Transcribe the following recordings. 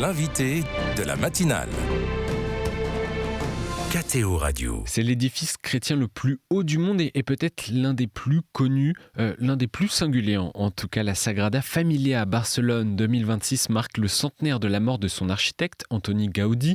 l'invité de la matinale. KTO Radio. C'est l'édifice chrétien le plus haut du monde et peut-être l'un des plus connus, l'un des plus singuliers en tout cas. La Sagrada Familia à Barcelone 2026 marque le centenaire de la mort de son architecte Antoni Gaudí,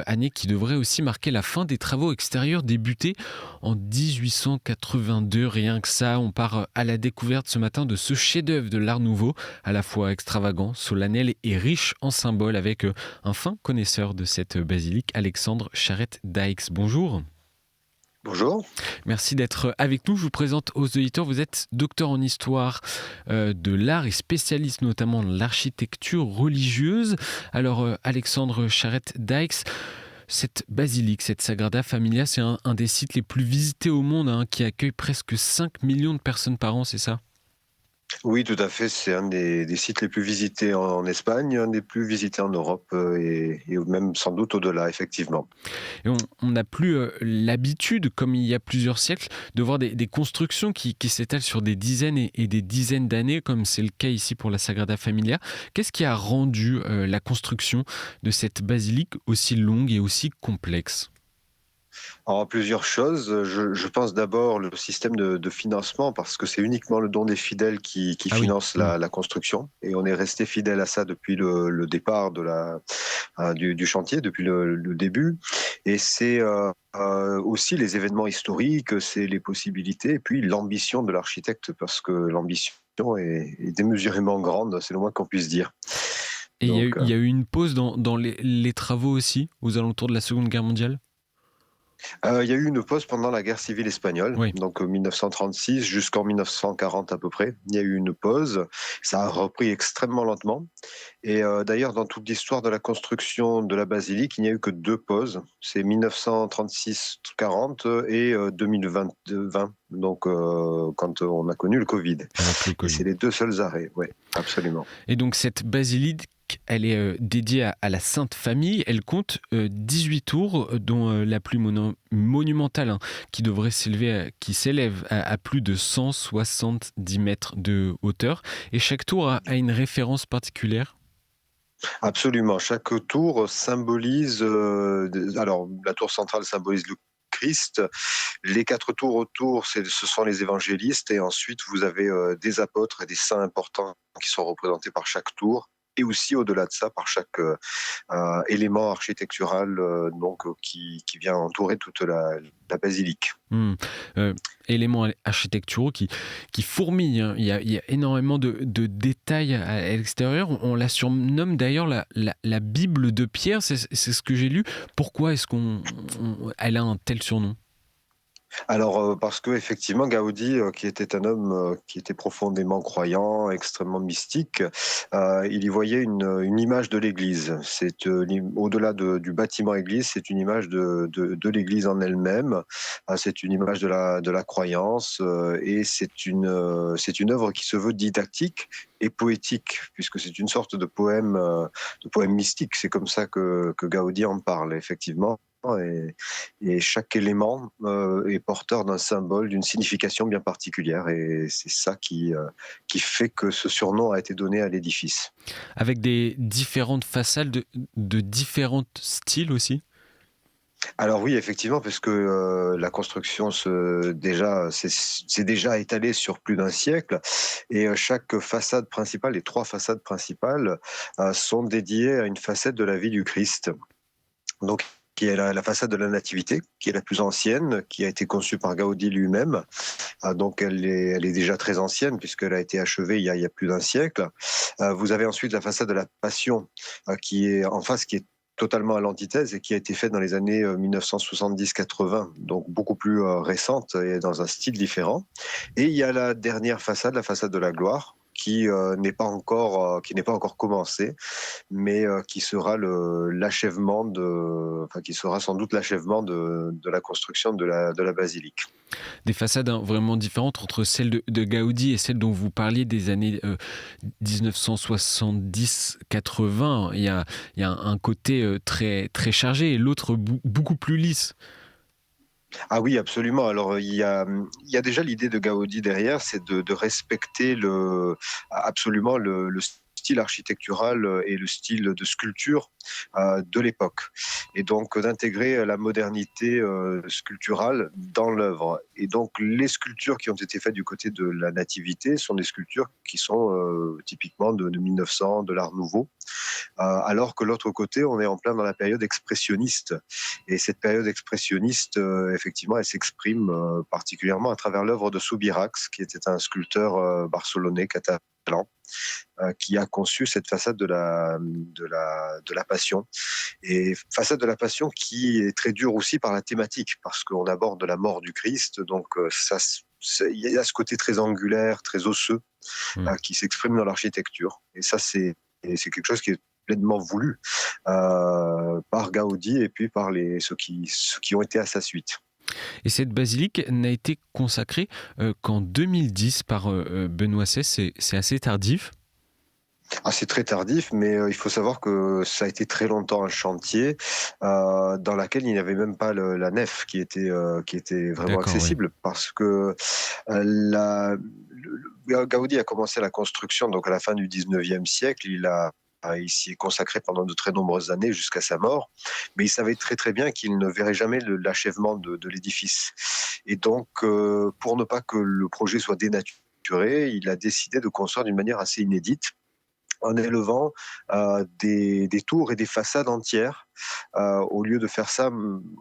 année qui devrait aussi marquer la fin des travaux extérieurs débutés en 1882. Rien que ça, on part à la découverte ce matin de ce chef-d'œuvre de l'Art Nouveau, à la fois extravagant, solennel et riche en symboles, avec un fin connaisseur de cette basilique, Alexandre Charette-Daix. Bonjour. Bonjour. Merci d'être avec nous. Je vous présente aux auditeurs. Vous êtes docteur en histoire de l'art et spécialiste notamment de l'architecture religieuse. Alors, Alexandre Charette-Daix, cette basilique, cette Sagrada Familia, c'est un des sites les plus visités au monde, qui accueille presque 5 millions de personnes par an, c'est ça ? Oui, tout à fait. C'est un des sites les plus visités en Espagne, un des plus visités en Europe et même sans doute au-delà, effectivement. Et on n'a plus l'habitude, comme il y a plusieurs siècles, de voir des constructions qui s'étalent sur des dizaines et des dizaines d'années, comme c'est le cas ici pour la Sagrada Familia. Qu'est-ce qui a rendu la construction de cette basilique aussi longue et aussi complexe ? Alors, plusieurs choses. Je pense d'abord le système de financement, parce que c'est uniquement le don des fidèles qui finance la construction. Et on est resté fidèle à ça depuis le départ du chantier, depuis le début. Et c'est aussi les événements historiques, c'est les possibilités, et puis l'ambition de l'architecte, parce que l'ambition est démesurément grande, c'est le moins qu'on puisse dire. Et il y a eu une pause dans les travaux aussi, aux alentours de la Seconde Guerre mondiale ? Il y a eu une pause pendant la guerre civile espagnole, oui. Donc 1936 jusqu'en 1940 à peu près. Il y a eu une pause, ça a repris extrêmement lentement. Et d'ailleurs, dans toute l'histoire de la construction de la basilique, il n'y a eu que 2 pauses. C'est 1936-40 et 2020, donc quand on a connu le Covid. Et c'est les 2 seuls arrêts, oui, absolument. Et donc cette basilique, elle est dédiée à la Sainte Famille. Elle compte 18 tours, dont la plus monumentale, qui s'élève à plus de 170 mètres de hauteur. Et chaque tour a une référence particulière ? Absolument. Chaque tour symbolise... alors, la tour centrale symbolise le Christ. Les 4 tours autour, ce sont les évangélistes. Et ensuite, vous avez des apôtres et des saints importants qui sont représentés par chaque tour. Et aussi, au-delà de ça, par chaque élément architectural qui vient entourer toute la basilique. Éléments architecturaux qui fourmillent. Il y a énormément de détails à l'extérieur. On la surnomme d'ailleurs la Bible de Pierre, c'est ce que j'ai lu. Pourquoi est-ce qu'elle a un tel surnom ? Alors, parce que effectivement, Gaudi, qui était un homme qui était profondément croyant, extrêmement mystique, il y voyait une image de l'Église. C'est au-delà du bâtiment Église, c'est une image de l'Église en elle-même. C'est une image de la croyance, et c'est une œuvre qui se veut didactique et poétique, puisque c'est une sorte de poème mystique. C'est comme ça que Gaudi en parle, effectivement. Et chaque élément est porteur d'un symbole, d'une signification bien particulière, et c'est ça qui fait que ce surnom a été donné à l'édifice. Avec des différentes façades de différents styles aussi ? Alors oui, effectivement, parce que la construction c'est déjà étalé sur plus d'un siècle, et chaque façade principale, les 3 façades principales, sont dédiées à une facette de la vie du Christ. Donc, qui est la façade de la Nativité, qui est la plus ancienne, qui a été conçue par Gaudi lui-même. Donc elle est déjà très ancienne, puisqu'elle a été achevée il y a plus d'un siècle. Vous avez ensuite la façade de la Passion, qui est en face, qui est totalement à l'antithèse et qui a été faite dans les années 1970-80, donc beaucoup plus récente et dans un style différent. Et il y a la dernière façade, la façade de la Gloire, qui n'est pas encore commencé, mais qui sera qui sera sans doute l'achèvement de la construction de la basilique. Des façades vraiment différentes entre celle de Gaudi et celle dont vous parliez des années 1970-80. Il y a un côté très, très chargé et l'autre beaucoup plus lisse. Ah oui, absolument. Alors, il y a déjà l'idée de Gaudi derrière, c'est de respecter absolument le style style architectural et le style de sculpture de l'époque. Et donc d'intégrer la modernité sculpturale dans l'œuvre. Et donc les sculptures qui ont été faites du côté de la nativité sont des sculptures qui sont typiquement de 1900, de l'Art Nouveau, alors que l'autre côté, on est en plein dans la période expressionniste. Et cette période expressionniste, effectivement, elle s'exprime particulièrement à travers l'œuvre de Subirax, qui était un sculpteur barcelonais catalan, qui a conçu cette façade de la Passion. Et façade de la Passion qui est très dure aussi par la thématique, parce qu'on aborde la mort du Christ, donc il y a ce côté très angulaire, très osseux, qui s'exprime dans l'architecture. Et ça, c'est quelque chose qui est pleinement voulu par Gaudi et puis par ceux qui ont été à sa suite. Et cette basilique n'a été consacrée qu'en 2010 par Benoît XVI, c'est assez tardif. Ah, c'est très tardif, mais il faut savoir que ça a été très longtemps un chantier dans laquelle il n'y avait même pas la nef qui était vraiment accessible, oui. Parce que Gaudi a commencé la construction donc à la fin du 19e siècle. Il s'y est consacré pendant de très nombreuses années jusqu'à sa mort, mais il savait très très bien qu'il ne verrait jamais l'achèvement de l'édifice. Et donc, pour ne pas que le projet soit dénaturé, il a décidé de construire d'une manière assez inédite, en élevant des tours et des façades entières, au lieu de faire ça,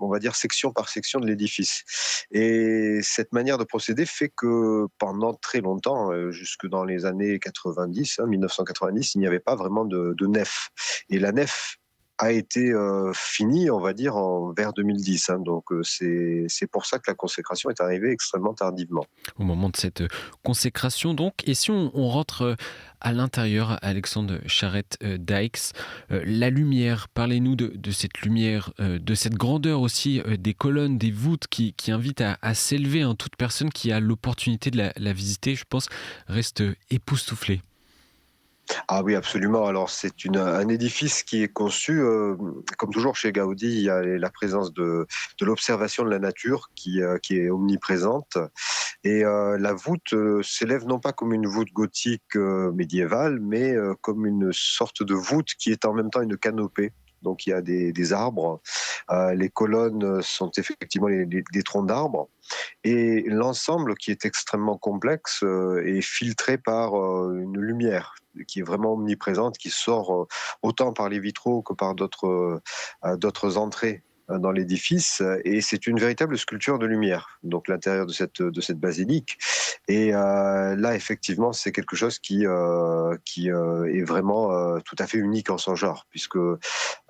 on va dire, section par section de l'édifice. Et cette manière de procéder fait que pendant très longtemps, jusque dans les années 90, 1990, il n'y avait pas vraiment de nef. Et la nef a été finie, on va dire, vers 2010. Donc c'est pour ça que la consécration est arrivée extrêmement tardivement. Au moment de cette consécration, donc. Et si on rentre à l'intérieur, Alexandre Charette-Dykes, la lumière, parlez-nous de cette lumière, de cette grandeur aussi des colonnes, des voûtes qui invitent à s'élever. Toute personne qui a l'opportunité de la visiter, je pense, reste époustouflée. Ah oui, absolument. Alors c'est un édifice qui est conçu, comme toujours chez Gaudi, il y a la présence de l'observation de la nature qui est omniprésente. Et la voûte s'élève non pas comme une voûte gothique médiévale, mais comme une sorte de voûte qui est en même temps une canopée. Donc il y a des arbres, les colonnes sont effectivement des troncs d'arbres, et l'ensemble qui est extrêmement complexe est filtré par une lumière qui est vraiment omniprésente, qui sort autant par les vitraux que par d'autres entrées dans l'édifice, et c'est une véritable sculpture de lumière, donc l'intérieur de cette basilique. Et là, effectivement, c'est quelque chose qui est vraiment tout à fait unique en son genre, puisque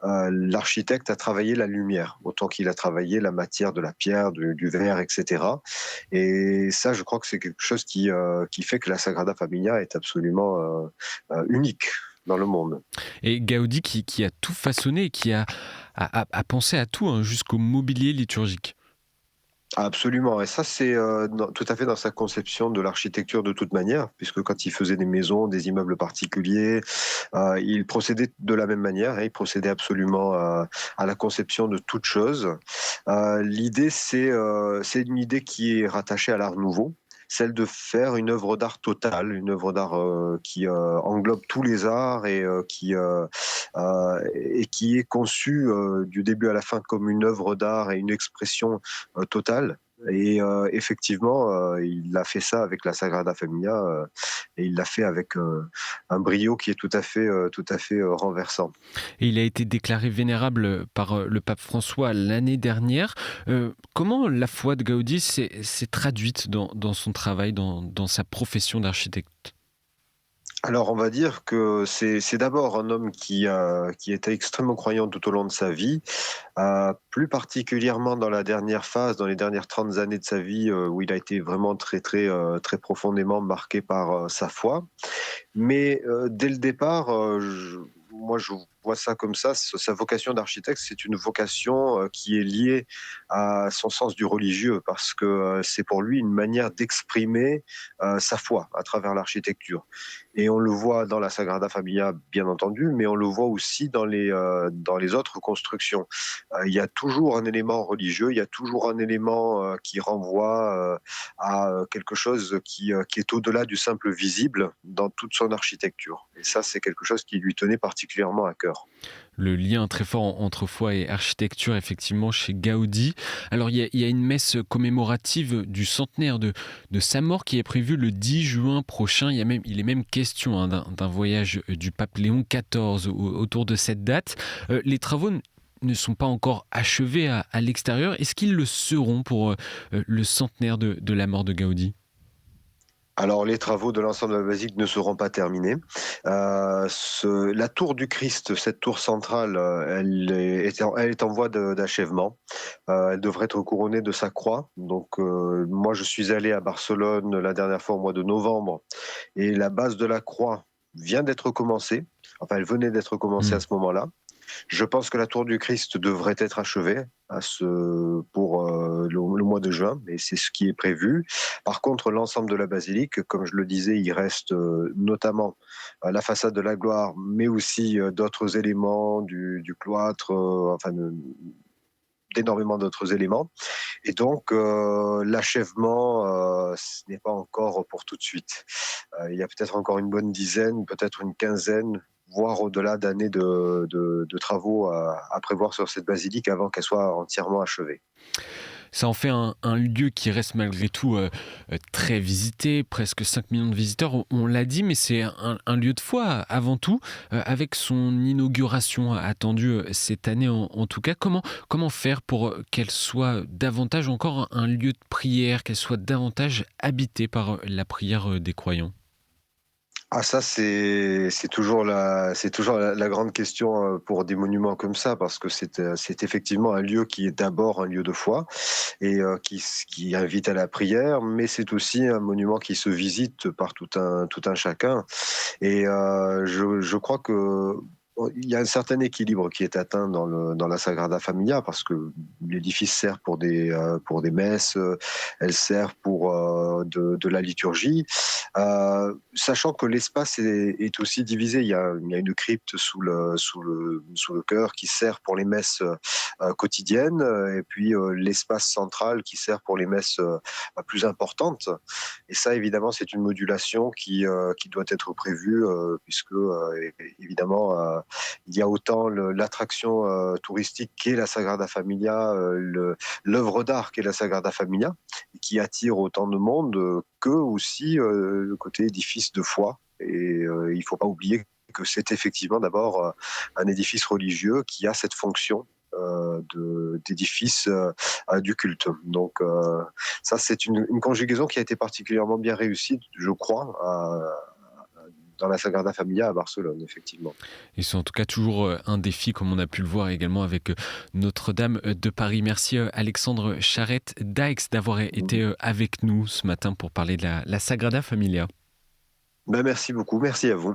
l'architecte a travaillé la lumière, autant qu'il a travaillé la matière de la pierre, du verre, etc. Et ça, je crois que c'est quelque chose qui fait que la Sagrada Familia est absolument unique dans le monde. Et Gaudi qui a tout façonné, qui a pensé à tout, jusqu'au mobilier liturgique. Absolument, et ça c'est tout à fait dans sa conception de l'architecture de toute manière, puisque quand il faisait des maisons, des immeubles particuliers, il procédait de la même manière, il procédait absolument à la conception de toute chose. L'idée c'est une idée qui est rattachée à l'Art Nouveau, celle de faire une œuvre d'art totale, une œuvre d'art qui englobe tous les arts et qui est conçue du début à la fin comme une œuvre d'art et une expression totale. Et effectivement, il a fait ça avec la Sagrada Familia et il l'a fait avec un brio qui est tout à fait renversant. Et il a été déclaré vénérable par le pape François l'année dernière. Comment la foi de Gaudi s'est traduite dans son travail, dans sa profession d'architecte ? Alors, on va dire que c'est d'abord un homme qui était extrêmement croyant tout au long de sa vie, plus particulièrement dans la dernière phase, dans les dernières 30 années de sa vie, où il a été vraiment très, très, très profondément marqué par sa foi. Mais dès le départ, moi je vois ça comme ça, sa vocation d'architecte, c'est une vocation qui est liée à son sens du religieux, parce que c'est pour lui une manière d'exprimer sa foi à travers l'architecture. Et on le voit dans la Sagrada Familia, bien entendu, mais on le voit aussi dans les autres constructions. Il y a toujours un élément religieux, il y a toujours un élément qui renvoie à quelque chose qui est au-delà du simple visible dans toute son architecture. Et ça, c'est quelque chose qui lui tenait particulièrement à cœur. Le lien très fort entre foi et architecture, effectivement, chez Gaudi. Alors, il y a une messe commémorative du centenaire de sa mort qui est prévue le 10 juin prochain. Il est même question d'un voyage du pape Léon XIV autour de cette date. Les travaux ne sont pas encore achevés à l'extérieur. Est-ce qu'ils le seront pour le centenaire de la mort de Gaudi ? Alors, les travaux de l'ensemble de la basilique ne seront pas terminés. La tour du Christ, cette tour centrale, elle est en voie d'achèvement. Elle devrait être couronnée de sa croix. Donc, moi, je suis allé à Barcelone la dernière fois au mois de novembre, et la base de la croix vient d'être commencée. Enfin, elle venait d'être commencée à ce moment-là. Je pense que la tour du Christ devrait être achevée pour le mois de juin, et c'est ce qui est prévu. Par contre, l'ensemble de la basilique, comme je le disais, il reste notamment la façade de la gloire, mais aussi d'autres éléments du cloître, d'énormément d'autres éléments. Et donc, l'achèvement, ce n'est pas encore pour tout de suite. Il y a peut-être encore une bonne dizaine, peut-être une quinzaine, voire au-delà d'années de travaux à prévoir sur cette basilique avant qu'elle soit entièrement achevée. Ça en fait un lieu qui reste malgré tout très visité, presque 5 millions de visiteurs, on l'a dit, mais c'est un lieu de foi avant tout, avec son inauguration attendue cette année en tout cas. Comment faire pour qu'elle soit davantage encore un lieu de prière, qu'elle soit davantage habitée par la prière des croyants ? Ah, ça, c'est toujours la grande question pour des monuments comme ça, parce que c'est effectivement un lieu qui est d'abord un lieu de foi, et qui invite à la prière, mais c'est aussi un monument qui se visite par tout un chacun. Et je crois que il y a un certain équilibre qui est atteint dans la Sagrada Familia, parce que l'édifice sert pour des messes, elle sert pour de la liturgie, sachant que l'espace est aussi divisé. Il y a une crypte sous le chœur qui sert pour les messes quotidiennes, et puis l'espace central qui sert pour les messes plus importantes. Et ça, évidemment, c'est une modulation qui doit être prévue, puisque évidemment, il y a autant l'attraction touristique qu'est la Sagrada Familia, l'œuvre d'art qu'est la Sagrada Familia, qui attire autant de monde, que aussi le côté édifice de foi. Et il ne faut pas oublier que c'est effectivement d'abord un édifice religieux qui a cette fonction d'édifice du culte. Donc ça, c'est une conjugaison qui a été particulièrement bien réussie, je crois, dans la Sagrada Familia à Barcelone, effectivement. Et c'est en tout cas toujours un défi, comme on a pu le voir également avec Notre-Dame de Paris. Merci Alexandre Charette-Daix d'avoir été avec nous ce matin pour parler de la Sagrada Familia. Merci beaucoup, merci à vous.